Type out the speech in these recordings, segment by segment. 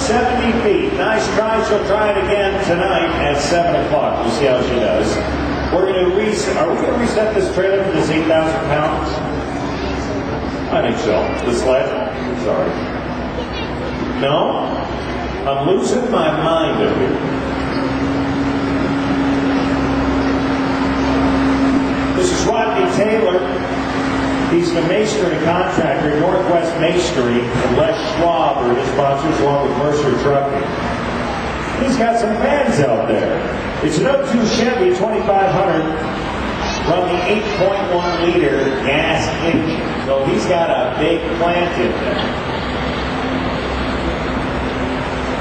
70 feet. Nice try. She'll try it again tonight at 7 o'clock. We'll see how she does. We're going to reset. Are we going to reset this trailer for this 8,000 pounds? I think so. The sled? Sorry. No? I'm losing my mind over here. This is Rodney Taylor. He's the masonry contractor, Northwest Masonry, and Les Schwab are his sponsors, along with Mercer Trucking. He's got some fans out there. It's an 02 Chevy 2500 from the 8.1 liter gas engine. So he's got a big plant in there.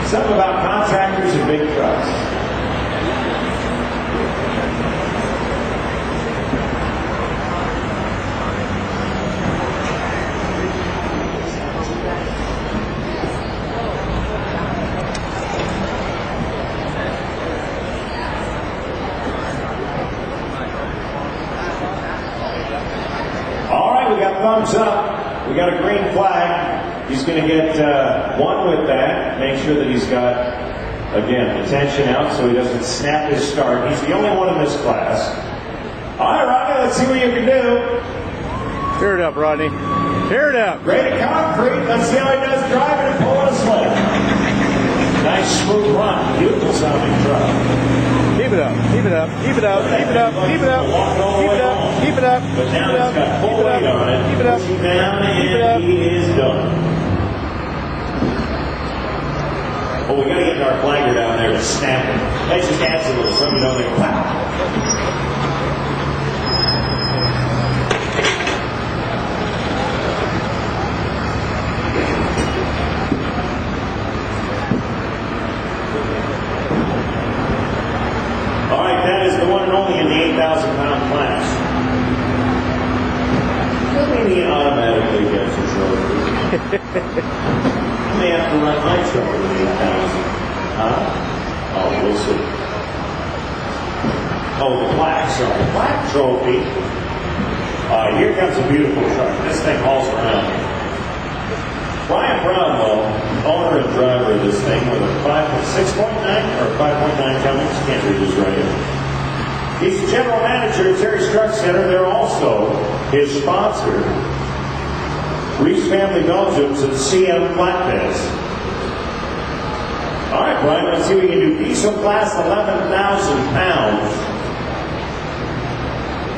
Something about contractors and big trucks. Thumbs up. We got a green flag. He's going to get one with that. Make sure that he's got, again, the tension out so he doesn't snap his start. He's the only one in this class. All right, Rodney, let's see what you can do. Tear it up, Rodney. Tear it up. Great concrete. Let's see how he does driving and pulling a sled. Nice smooth run. Beautiful sounding truck. Keep it up, keep it up, keep it up, keep it up, keep it up, keep it up, keep it up, but now it's got full weight on it. Keep it up, pushing down, and he is done. Oh, we got to get our flagger down there to snap it. They just adds a little something, don't they? Wow. In the 8,000-pound class. Doesn't mean he automatically gets a trophy. I may have to run my trophy in the 8,000. Huh? Oh, we'll see. Oh, the plaque, sorry. Plaque trophy. Here comes a beautiful truck. This thing hauls around. Brian Brownwell, owner and driver of this thing, with a 6.9 or 5.9 Cummins. Can't read his radio. He's the general manager at Terry's Truck Center. They're also his sponsor. Reese Family Belgium's at CM Flatbeds. All right, Brian, let's see what we can do. Diesel class, 11,000 pounds.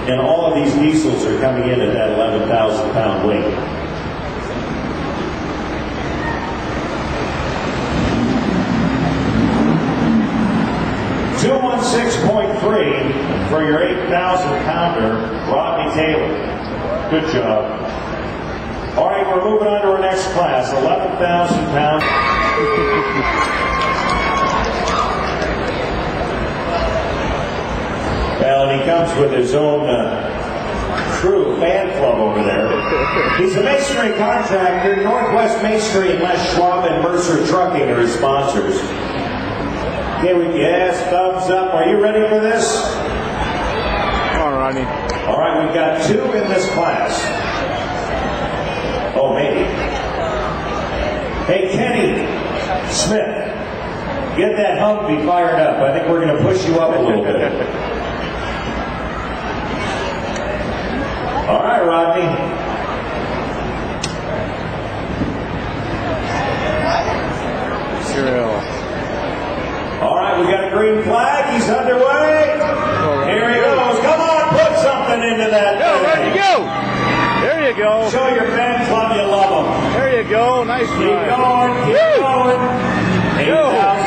And all of these diesels are coming in at that 11,000 pound weight. $216.3 for your 8,000 pounder, Rodney Taylor. Good job. All right, we're moving on to our next class, 11,000 pounds. Well, and he comes with his own crew, fan club over there. He's a masonry contractor, Northwest Masonry, and Les Schwab and Mercer Trucking are his sponsors. Yes, thumbs up. Are you ready for this? Come on, Rodney. All right, we've got two in this class. Oh, maybe. Hey, Kenny Smith, get that Humvee fired up. I think we're going to push you up a little bit. All right, Rodney. Serial. All right, we got a green flag. He's underway. Here he goes. Come on, put something into that. Go, Rodney, go. There you go. Show your fan club you love them. There you go. Nice Keep drive. going. Keep going. Go.